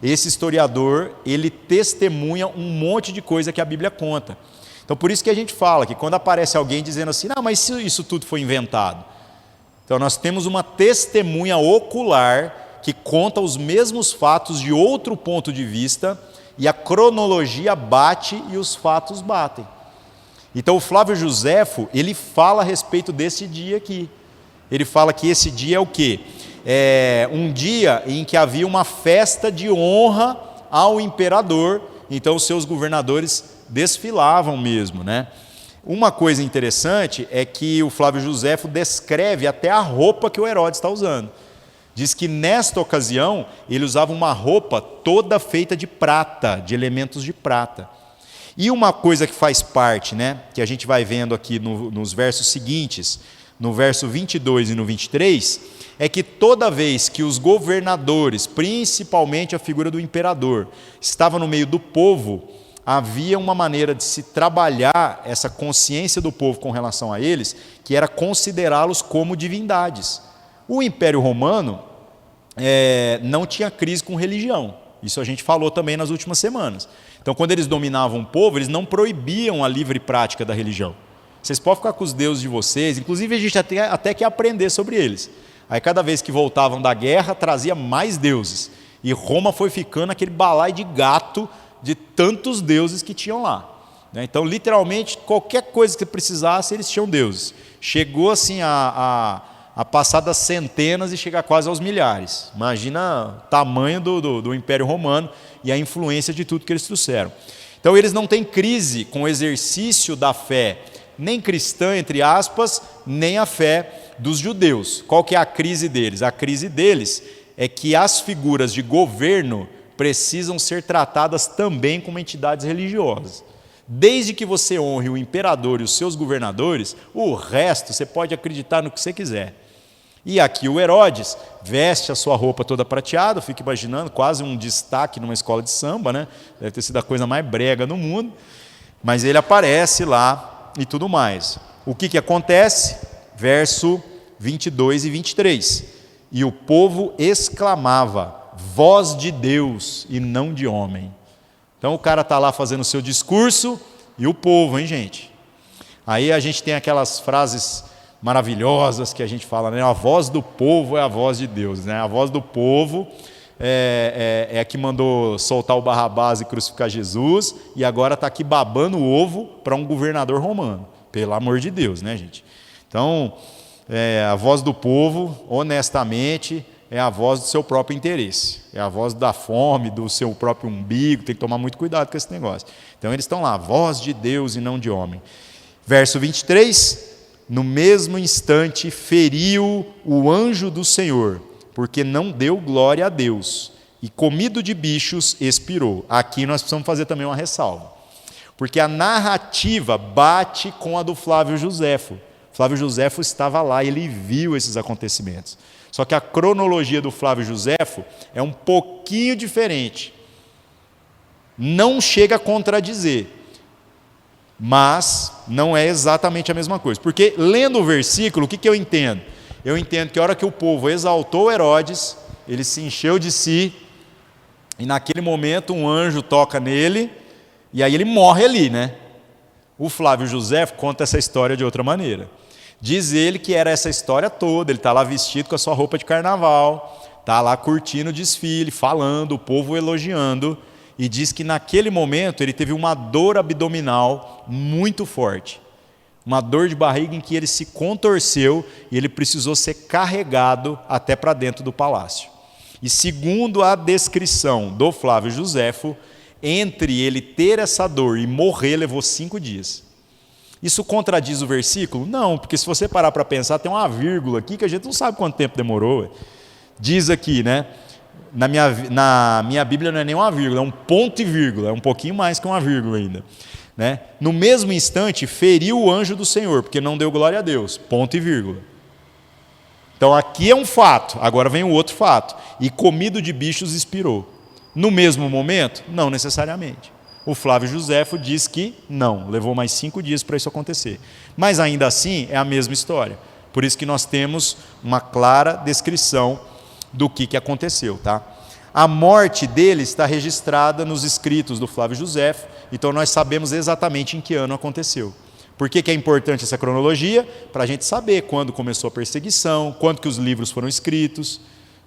Esse historiador, ele testemunha um monte de coisa que a Bíblia conta. Então, por isso que a gente fala que quando aparece alguém dizendo assim, não, mas isso tudo foi inventado. Então, nós temos uma testemunha ocular que conta os mesmos fatos de outro ponto de vista e a cronologia bate e os fatos batem. Então, o Flávio Joséfo, ele fala a respeito desse dia aqui. Ele fala que esse dia é o quê? É um dia em que havia uma festa de honra ao imperador, então os seus governadores desfilavam mesmo, né? Uma coisa interessante é que o Flávio Joséfo descreve até a roupa que o Herodes está usando. Diz que nesta ocasião ele usava uma roupa toda feita de prata, de elementos de prata. E uma coisa que faz parte, né, que a gente vai vendo aqui nos versos seguintes, no verso 22 e no 23, é que toda vez que os governadores, principalmente a figura do imperador, estava no meio do povo, havia uma maneira de se trabalhar essa consciência do povo com relação a eles, que era considerá-los como divindades. O Império Romano não tinha crise com religião. Isso a gente falou também nas últimas semanas. Então, quando eles dominavam o povo, eles não proibiam a livre prática da religião. Vocês podem ficar com os deuses de vocês, inclusive a gente até quer aprender sobre eles. Aí, cada vez que voltavam da guerra, trazia mais deuses. E Roma foi ficando aquele balaio de gato de tantos deuses que tinham lá. Então, literalmente, qualquer coisa que precisasse, eles tinham deuses. Chegou assim a passar das centenas e chegar quase aos milhares. Imagina o tamanho do Império Romano e a influência de tudo que eles trouxeram. Então, eles não têm crise com o exercício da fé, nem cristã, entre aspas, nem a fé dos judeus. Qual que é a crise deles? A crise deles é que as figuras de governo precisam ser tratadas também como entidades religiosas. Desde que você honre o imperador e os seus governadores, o resto você pode acreditar no que você quiser. E aqui o Herodes veste a sua roupa toda prateada, fica imaginando, quase um destaque numa escola de samba, né? Deve ter sido a coisa mais brega do mundo, mas ele aparece lá e tudo mais. O que acontece? Verso 22 e 23. E o povo exclamava, voz de Deus e não de homem. Então o cara está lá fazendo o seu discurso e o povo, hein, gente? Aí a gente tem aquelas frases maravilhosas que a gente fala, né? A voz do povo é a voz de Deus, né? A voz do povo é a que mandou soltar o Barrabás e crucificar Jesus, e agora está aqui babando o ovo para um governador romano, pelo amor de Deus, né, gente? Então, a voz do povo, honestamente, é a voz do seu próprio interesse, é a voz da fome, do seu próprio umbigo, tem que tomar muito cuidado com esse negócio. Então eles estão lá, voz de Deus e não de homem. Verso 23, no mesmo instante feriu o anjo do Senhor, porque não deu glória a Deus, e comido de bichos expirou. Aqui nós precisamos fazer também uma ressalva, porque a narrativa bate com a do Flávio Joséfo. Flávio Joséfo estava lá, ele viu esses acontecimentos. Só que a cronologia do Flávio Joséfo é um pouquinho diferente. Não chega a contradizer, mas não é exatamente a mesma coisa. Porque lendo o versículo, o que eu entendo? Eu entendo que a hora que o povo exaltou Herodes, ele se encheu de si, e naquele momento um anjo toca nele, e aí ele morre ali, né? O Flávio Joséfo conta essa história de outra maneira. Diz ele que era essa história toda, ele está lá vestido com a sua roupa de carnaval, está lá curtindo o desfile, falando, o povo elogiando, e diz que naquele momento ele teve uma dor abdominal muito forte, uma dor de barriga em que ele se contorceu e ele precisou ser carregado até para dentro do palácio. E segundo a descrição do Flávio Joséfo, entre ele ter essa dor e morrer levou 5 dias. Isso contradiz o versículo? Não, porque se você parar para pensar, tem uma vírgula aqui que a gente não sabe quanto tempo demorou. Diz aqui, né? Na minha Bíblia não é nem uma vírgula, é um ponto e vírgula, é um pouquinho mais que uma vírgula ainda. Né? No mesmo instante, feriu o anjo do Senhor, porque não deu glória a Deus, ponto e vírgula. Então aqui é um fato, agora vem o outro fato. E comido de bichos expirou. No mesmo momento? Não necessariamente. O Flávio Joséfo diz que não, levou mais 5 dias para isso acontecer. Mas ainda assim é a mesma história. Por isso que nós temos uma clara descrição do que aconteceu. Tá? A morte dele está registrada nos escritos do Flávio Joséfo, então nós sabemos exatamente em que ano aconteceu. Por que é importante essa cronologia? Para a gente saber quando começou a perseguição, quando que os livros foram escritos,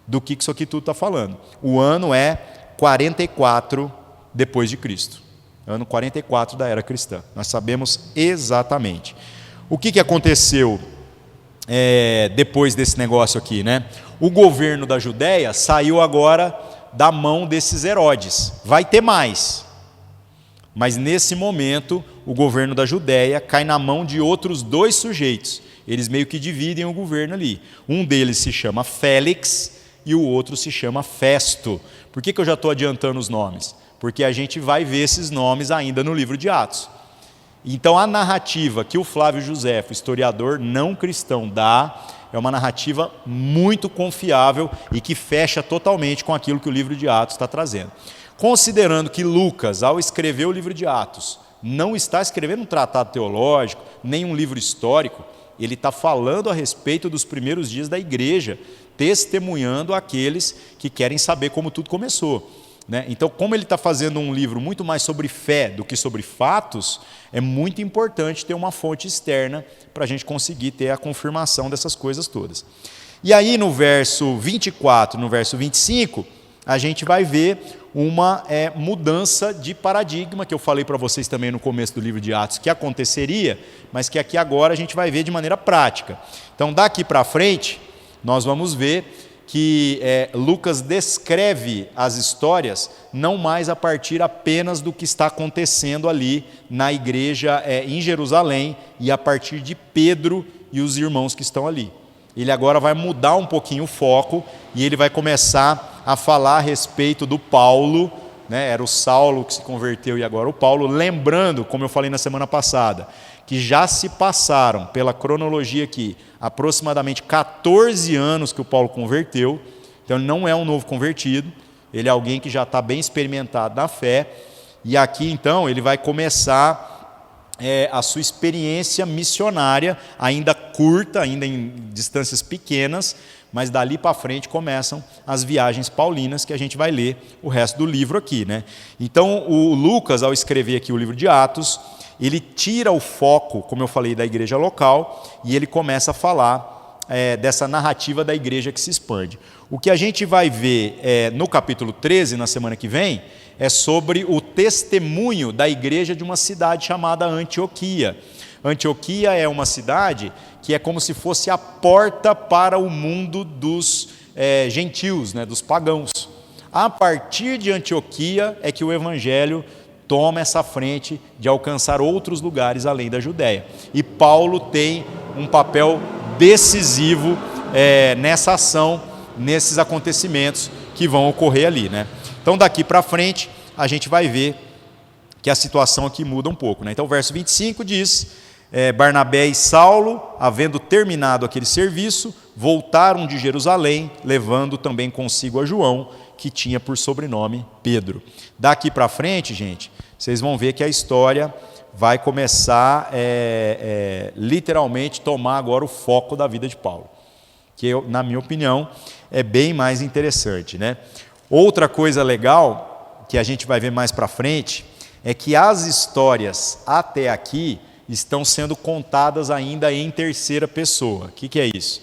do que isso aqui tudo está falando. O ano é 44 depois de Cristo. Ano 44 da era cristã. Nós sabemos exatamente. O que aconteceu depois desse negócio aqui, né? O governo da Judéia saiu agora da mão desses Herodes. Vai ter mais. Mas nesse momento, o governo da Judéia cai na mão de outros 2 sujeitos. Eles meio que dividem o governo ali. Um deles se chama Félix e o outro se chama Festo. Por que eu já estou adiantando os nomes? Porque a gente vai ver esses nomes ainda no livro de Atos. Então a narrativa que o Flávio Joséfo, historiador não cristão, dá é uma narrativa muito confiável e que fecha totalmente com aquilo que o livro de Atos está trazendo. Considerando que Lucas, ao escrever o livro de Atos, não está escrevendo um tratado teológico, nem um livro histórico, ele está falando a respeito dos primeiros dias da igreja, testemunhando aqueles que querem saber como tudo começou. Né? Então, como ele está fazendo um livro muito mais sobre fé do que sobre fatos, é muito importante ter uma fonte externa para a gente conseguir ter a confirmação dessas coisas todas. E aí no verso 24, no verso 25, a gente vai ver uma mudança de paradigma, que eu falei para vocês também no começo do livro de Atos, que aconteceria, mas que aqui agora a gente vai ver de maneira prática. Então, daqui para frente, nós vamos ver que Lucas descreve as histórias não mais a partir apenas do que está acontecendo ali na igreja em Jerusalém e a partir de Pedro e os irmãos que estão ali. Ele agora vai mudar um pouquinho o foco e ele vai começar a falar a respeito do Paulo, né? Era o Saulo que se converteu e agora o Paulo, lembrando, como eu falei na semana passada, que já se passaram, pela cronologia aqui, aproximadamente 14 anos que o Paulo converteu. Então ele não é um novo convertido, ele é alguém que já está bem experimentado na fé, e aqui então ele vai começar a sua experiência missionária, ainda curta, ainda em distâncias pequenas, mas dali para frente começam as viagens paulinas, que a gente vai ler o resto do livro aqui, né? Então o Lucas, ao escrever aqui o livro de Atos, ele tira o foco, como eu falei, da igreja local, e ele começa a falar dessa narrativa da igreja que se expande. O que a gente vai ver no capítulo 13, na semana que vem, é sobre o testemunho da igreja de uma cidade chamada Antioquia. Antioquia é uma cidade que é como se fosse a porta para o mundo dos gentios, né, dos pagãos. A partir de Antioquia é que o evangelho toma essa frente de alcançar outros lugares além da Judéia. E Paulo tem um papel decisivo nessa ação, nesses acontecimentos que vão ocorrer ali, né? Então daqui para frente a gente vai ver que a situação aqui muda um pouco, né? Então o verso 25 diz: Barnabé e Saulo, havendo terminado aquele serviço, voltaram de Jerusalém, levando também consigo a João, que tinha por sobrenome Pedro. Daqui para frente, gente, vocês vão ver que a história vai começar literalmente tomar agora o foco da vida de Paulo, que na minha opinião é bem mais interessante, né? Outra coisa legal que a gente vai ver mais para frente é que as histórias até aqui estão sendo contadas ainda em terceira pessoa. O que é isso?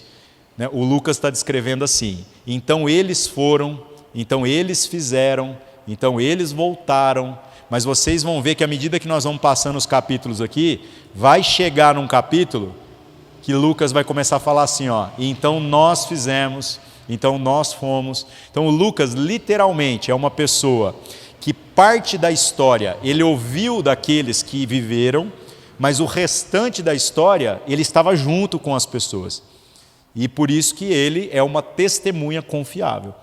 O Lucas está descrevendo assim: então eles foram, então eles fizeram, então eles voltaram. Mas vocês vão ver que à medida que nós vamos passando os capítulos aqui, vai chegar num capítulo que Lucas vai começar a falar assim, então nós fizemos, então nós fomos. Então o Lucas literalmente é uma pessoa que parte da história ele ouviu daqueles que viveram, mas o restante da história ele estava junto com as pessoas. E por isso que ele é uma testemunha confiável.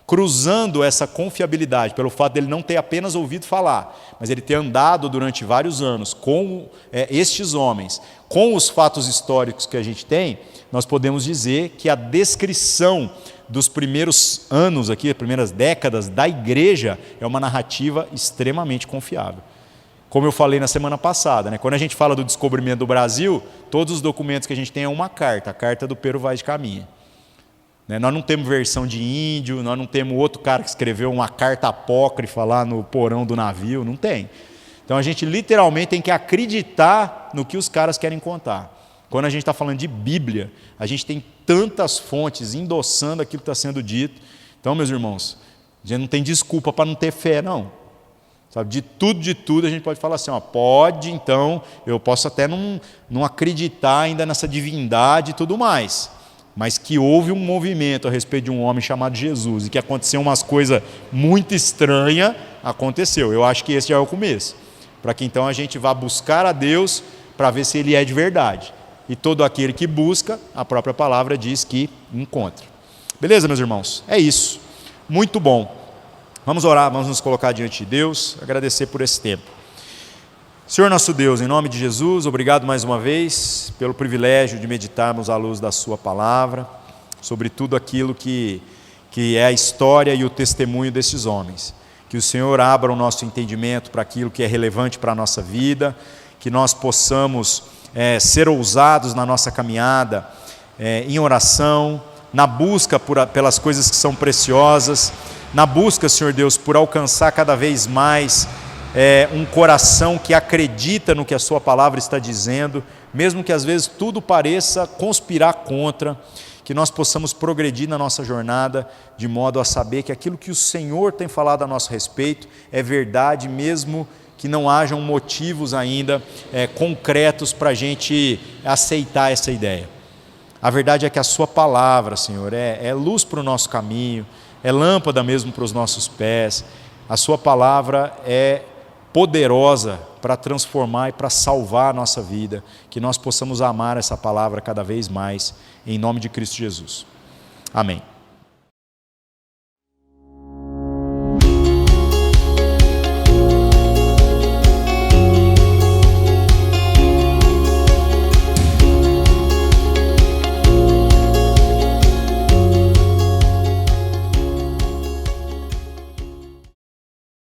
Cruzando essa confiabilidade, pelo fato de ele não ter apenas ouvido falar, mas ele ter andado durante vários anos com estes homens, com os fatos históricos que a gente tem, nós podemos dizer que a descrição dos primeiros anos aqui, as primeiras décadas da igreja, é uma narrativa extremamente confiável. Como eu falei na semana passada, né? Quando a gente fala do descobrimento do Brasil, todos os documentos que a gente tem é uma carta, a carta do Pero Vaz de Caminha. Nós não temos versão de índio, nós não temos outro cara que escreveu uma carta apócrifa lá no porão do navio, não tem. Então a gente literalmente tem que acreditar no que os caras querem contar. Quando a gente está falando de Bíblia, a gente tem tantas fontes endossando aquilo que está sendo dito. Então, meus irmãos, a gente não tem desculpa para não ter fé, não. Sabe, de tudo a gente pode falar assim, pode, então, eu posso até não acreditar ainda nessa divindade e tudo mais, mas que houve um movimento a respeito de um homem chamado Jesus e que aconteceu umas coisas muito estranhas, aconteceu. Eu acho que esse já é o começo, para que então a gente vá buscar a Deus para ver se Ele é de verdade. E todo aquele que busca, a própria palavra diz que encontra. Beleza, meus irmãos? É isso. Muito bom. Vamos orar, vamos nos colocar diante de Deus, agradecer por esse tempo. Senhor nosso Deus, em nome de Jesus, obrigado mais uma vez pelo privilégio de meditarmos à luz da Sua palavra, sobre tudo aquilo que é a história e o testemunho desses homens. Que o Senhor abra o nosso entendimento para aquilo que é relevante para a nossa vida, que nós possamos ser ousados na nossa caminhada, em oração, na busca pelas coisas que são preciosas, na busca, Senhor Deus, por alcançar cada vez mais um coração que acredita no que a Sua palavra está dizendo, mesmo que às vezes tudo pareça conspirar contra, que nós possamos progredir na nossa jornada, de modo a saber que aquilo que o Senhor tem falado a nosso respeito é verdade, mesmo que não hajam motivos ainda concretos para a gente aceitar essa ideia. A verdade é que a Sua palavra, Senhor, é luz para o nosso caminho, é lâmpada mesmo para os nossos pés. A Sua palavra é poderosa para transformar e para salvar a nossa vida, que nós possamos amar essa palavra cada vez mais, em nome de Cristo Jesus. Amém.